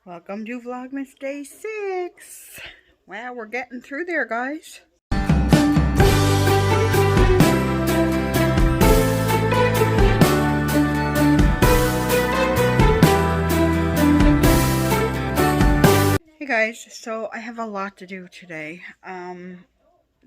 Welcome to Vlogmas Day 6. Well, we're getting through there, guys. Hey guys, so I have a lot to do today.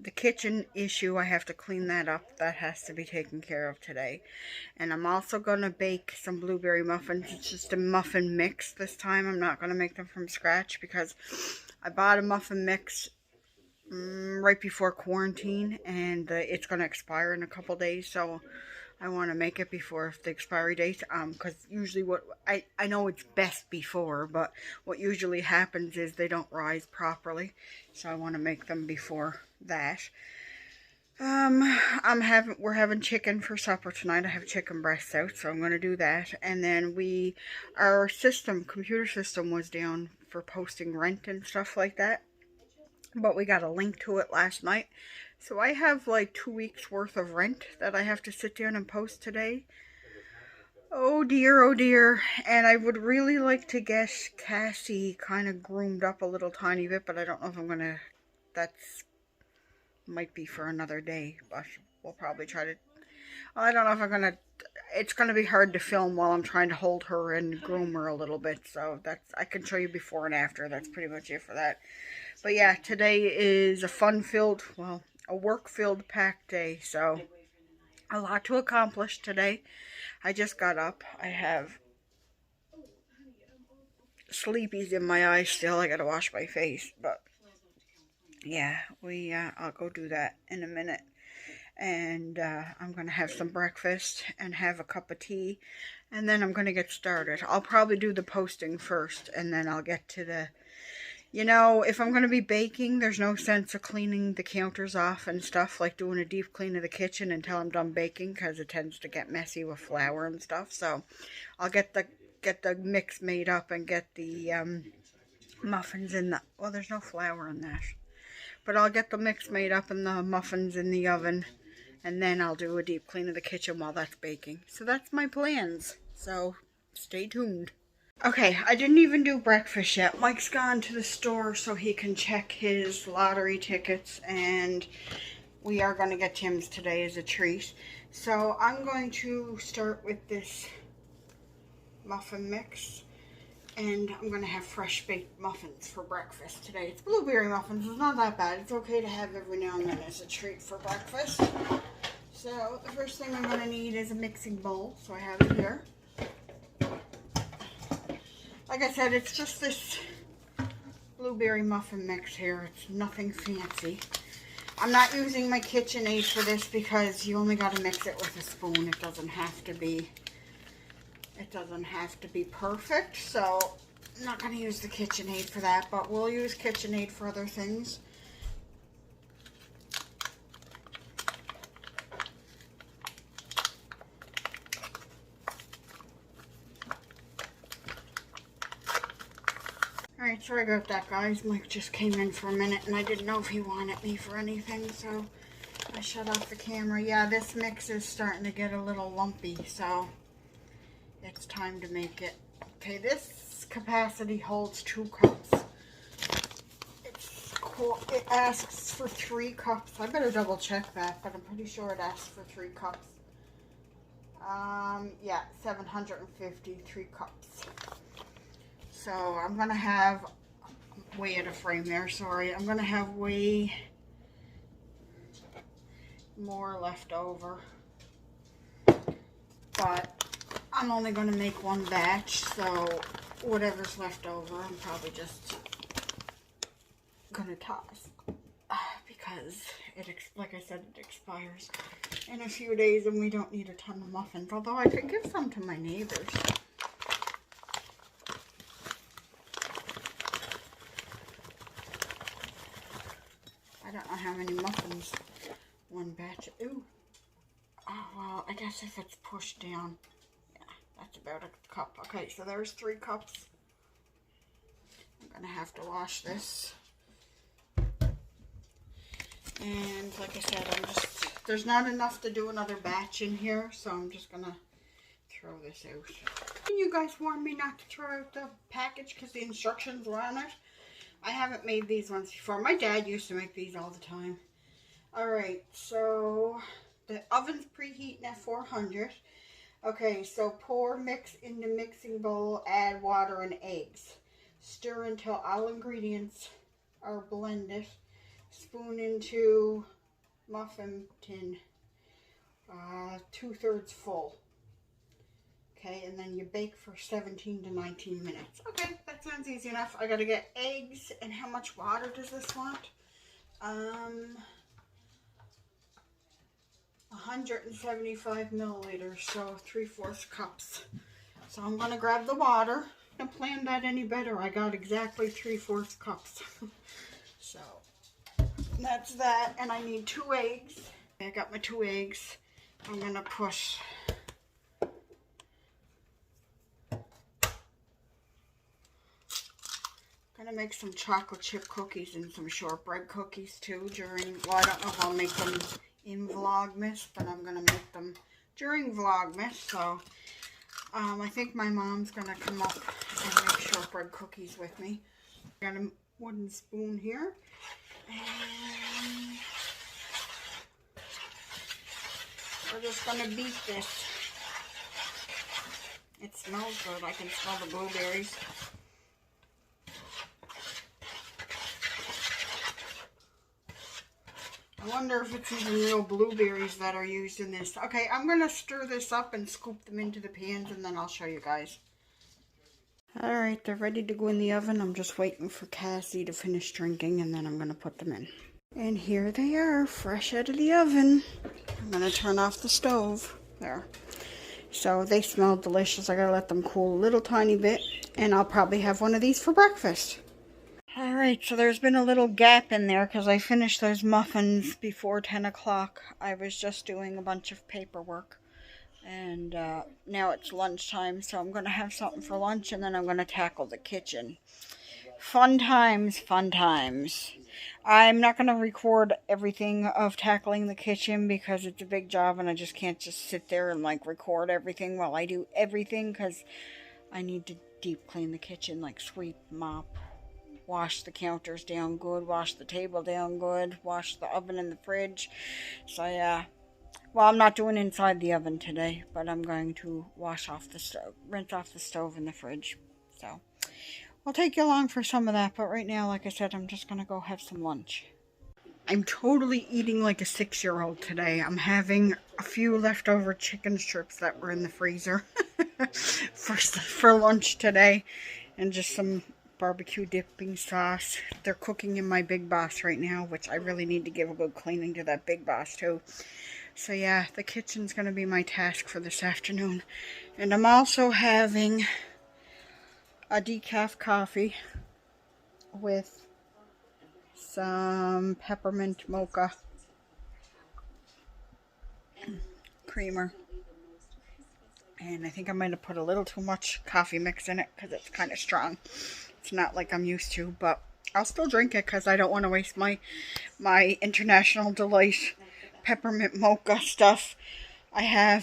The kitchen issue, I have to clean that up. That has to be taken care of today. And I'm also going to bake some blueberry muffins. It's just a muffin mix this time. I'm not going to make them from scratch because I bought a muffin mix right before quarantine, and it's going to expire in a couple days. So I want to make it before the expiry date, because usually what I know it's best before, but what usually happens is they don't rise properly. So I want to make them before that. We're having chicken for supper tonight. I have chicken breasts out, so I'm going to do that. And then our computer system was down for posting rent and stuff like that, but we got a link to it last night. So I have like 2 weeks worth of rent that I have to sit down and post today. Oh dear, oh dear. And I would really like to get Cassie kind of groomed up a little tiny bit, but I don't know if I'm going to, might be for another day, but we'll probably try to, I don't know if I'm going to, it's going to be hard to film while I'm trying to hold her and groom her a little bit, so I can show you before and after. That's pretty much it for that. But yeah, today is a work-filled, packed day, so a lot to accomplish today. I just got up. I have sleepies in my eyes still. I gotta wash my face, but yeah, I'll go do that in a minute. And I'm gonna have some breakfast and have a cup of tea, and then I'm gonna get started. I'll probably do the posting first, and then I'll get to the, if I'm going to be baking, there's no sense of cleaning the counters off and stuff, like doing a deep clean of the kitchen until I'm done baking, because it tends to get messy with flour and stuff. So I'll get the mix made up and get the muffins in the, well, there's no flour in that. But I'll get the mix made up and the muffins in the oven, and then I'll do a deep clean of the kitchen while that's baking. So that's my plans. So stay tuned. Okay, I didn't even do breakfast yet. Mike's gone to the store so he can check his lottery tickets, and we are going to get Tim's today as a treat. So I'm going to start with this muffin mix, and I'm going to have fresh baked muffins for breakfast today. It's blueberry muffins. It's not that bad. It's okay to have every now and then as a treat for breakfast. So the first thing I'm going to need is a mixing bowl, so I have it here. Like I said, it's just this blueberry muffin mix here. It's nothing fancy. I'm not using my KitchenAid for this because you only got to mix it with a spoon. It doesn't have to be perfect. So I'm not going to use the KitchenAid for that, but we'll use KitchenAid for other things. Alright, sorry about that, guys. Mike just came in for a minute, and I didn't know if he wanted me for anything, so I shut off the camera. Yeah, this mix is starting to get a little lumpy, so it's time to make it. Okay, this capacity holds 2 cups. It's cool. It asks for 3 cups. I better double check that, but I'm pretty sure it asks for 3 cups. Yeah, 750, 3 cups. So I'm going to have way out of frame there, sorry. I'm going to have way more left over. But I'm only going to make 1 batch, so whatever's left over, I'm probably just going to toss. Because, like I said, it expires in a few days, and we don't need a ton of muffins. Although I could give some to my neighbors. I don't know how many muffins 1 batch. Ooh. Oh, well, I guess if it's pushed down. Yeah, that's about a cup. Okay, so there's 3 cups. I'm going to have to wash this. And like I said, there's not enough to do another batch in here, so I'm just going to throw this out. You guys warned me not to throw out the package because the instructions were on it. I haven't made these ones before. My dad used to make these all the time. Alright, so the oven's preheating at 400. Okay, so pour mix in the mixing bowl, add water and eggs. Stir until all ingredients are blended. Spoon into muffin tin, 2/3 full. Okay, and then you bake for 17 to 19 minutes. Okay, that sounds easy enough. I gotta get eggs, and how much water does this want? 175 milliliters, so 3/4 cups. So I'm gonna grab the water. I don't plan that any better. I got exactly 3/4 cups. So that's that, and I need 2 eggs. I got my 2 eggs. I'm gonna push. Gonna make some chocolate chip cookies and some shortbread cookies too during, well, I don't know if I'll make them in Vlogmas, but I'm gonna make them during Vlogmas. So I think my mom's gonna come up and make shortbread cookies with me. Got a wooden spoon here, and we're just gonna beat this. It smells good. I can smell the blueberries. I wonder if it's even real blueberries that are used in this. Okay, I'm going to stir this up and scoop them into the pans, and then I'll show you guys. Alright, they're ready to go in the oven. I'm just waiting for Cassie to finish drinking, and then I'm going to put them in. And here they are, fresh out of the oven. I'm going to turn off the stove. There. So they smell delicious. I got to let them cool a little tiny bit, and I'll probably have one of these for breakfast. Alright, so there's been a little gap in there because I finished those muffins before 10 o'clock. I was just doing a bunch of paperwork. And now it's lunchtime, so I'm going to have something for lunch, and then I'm going to tackle the kitchen. Fun times, fun times. I'm not going to record everything of tackling the kitchen because it's a big job, and I just can't just sit there and like record everything while I do everything, because I need to deep clean the kitchen, like sweep, mop, wash the counters down good, wash the table down good, wash the oven and the fridge. So yeah, well, I'm not doing inside the oven today, but I'm going to wash off the stove, rinse off the stove and the fridge. So I'll take you along for some of that, but right now, like I said, I'm just going to go have some lunch. I'm totally eating like a 6-year-old today. I'm having a few leftover chicken strips that were in the freezer for lunch today, and just some barbecue dipping sauce. They're cooking in my Big Boss right now, which I really need to give a good cleaning to that Big Boss too. So yeah, the kitchen's going to be my task for this afternoon. And I'm also having a decaf coffee with some peppermint mocha creamer. And I think I might have put a little too much coffee mix in it because it's kind of strong. It's not like I'm used to, but I'll still drink it because I don't want to waste my International Delight peppermint mocha stuff. I'm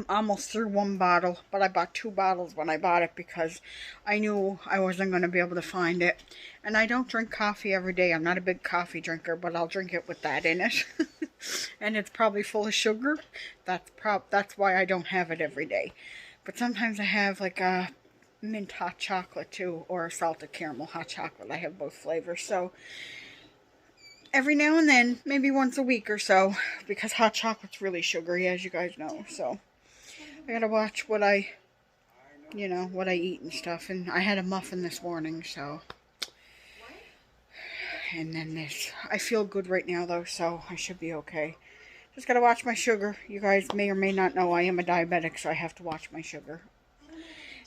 almost through 1 bottle, but I bought 2 bottles when I bought it because I knew I wasn't going to be able to find it. And I don't drink coffee every day. I'm not a big coffee drinker, but I'll drink it with that in it. And it's probably full of sugar. That's why I don't have it every day. But sometimes I have like a mint hot chocolate too, or a salted caramel hot chocolate. I have both flavors. So every now and then, maybe once a week or so, because hot chocolate's really sugary, as you guys know. So I gotta watch what I eat and stuff. And I had a muffin this morning, so. And then this. I feel good right now, though, so I should be okay. Just gotta watch my sugar. You guys may or may not know I am a diabetic, so I have to watch my sugar.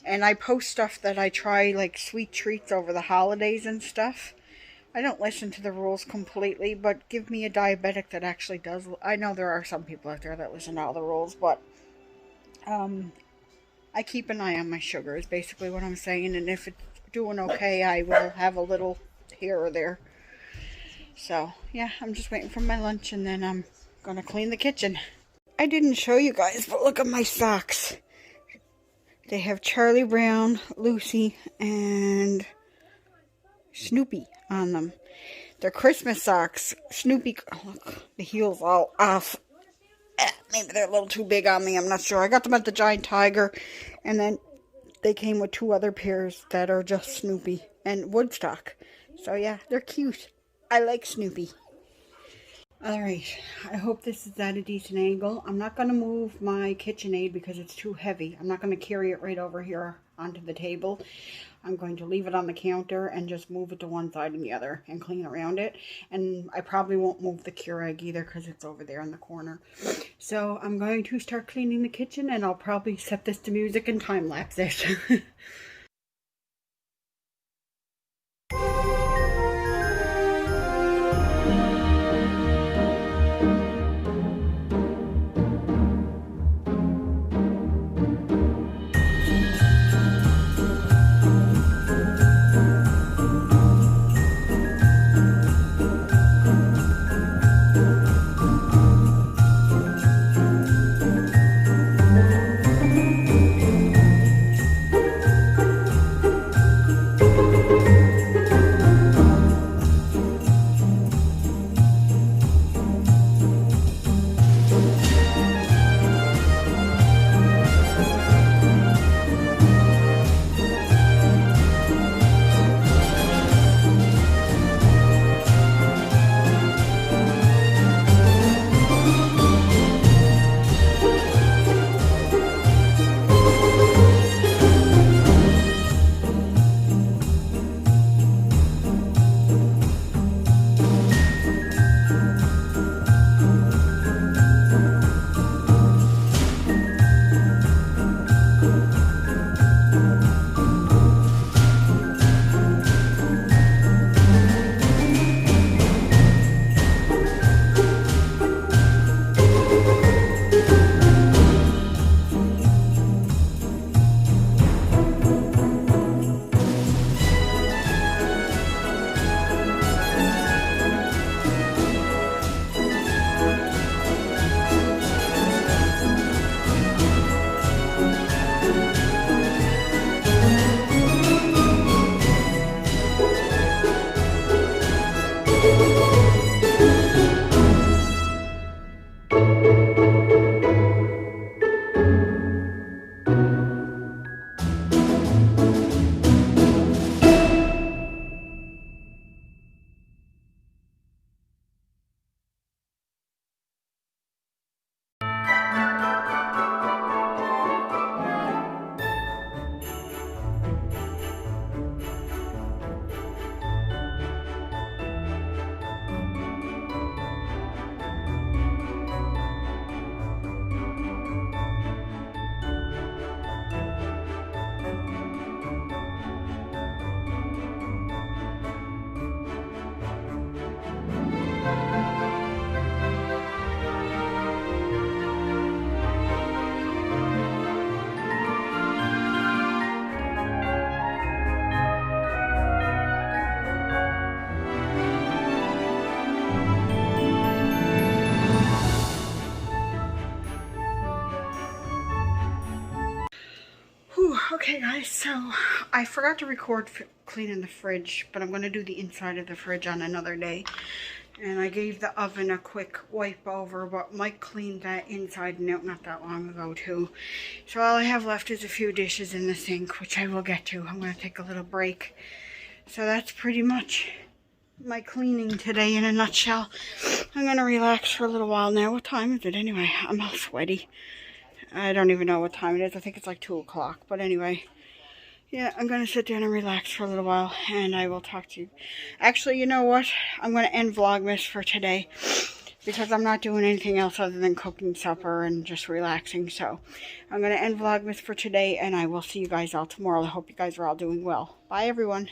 And I post stuff that I try, like sweet treats over the holidays and stuff. I don't listen to the rules completely, but give me a diabetic that actually does. I know there are some people out there that listen to all the rules, but I keep an eye on my sugar is basically what I'm saying. And if it's doing okay, I will have a little here or there. So, yeah, I'm just waiting for my lunch, and then I'm going to clean the kitchen. I didn't show you guys, but look at my socks. They have Charlie Brown, Lucy, and Snoopy on them. They're Christmas socks. Snoopy, oh, look, the heel's all off. Maybe they're a little too big on me, I'm not sure. I got them at the Giant Tiger, and then they came with 2 other pairs that are just Snoopy and Woodstock. So yeah, they're cute. I like Snoopy. Alright, I hope this is at a decent angle. I'm not going to move my KitchenAid because it's too heavy. I'm not going to carry it right over here onto the table. I'm going to leave it on the counter and just move it to one side and the other and clean around it. And I probably won't move the Keurig either because it's over there in the corner. So I'm going to start cleaning the kitchen, and I'll probably set this to music and time-lapse it. Okay guys, so I forgot to record cleaning the fridge, but I'm going to do the inside of the fridge on another day. And I gave the oven a quick wipe over, but Mike cleaned that inside and out not that long ago too. So all I have left is a few dishes in the sink, which I will get to. I'm going to take a little break. So that's pretty much my cleaning today in a nutshell. I'm going to relax for a little while now. What time is it anyway? I'm all sweaty. I don't even know what time it is. I think it's like 2 o'clock. But anyway, yeah, I'm going to sit down and relax for a little while, and I will talk to you. Actually, you know what? I'm going to end Vlogmas for today because I'm not doing anything else other than cooking supper and just relaxing. So I'm going to end Vlogmas for today, and I will see you guys all tomorrow. I hope you guys are all doing well. Bye, everyone.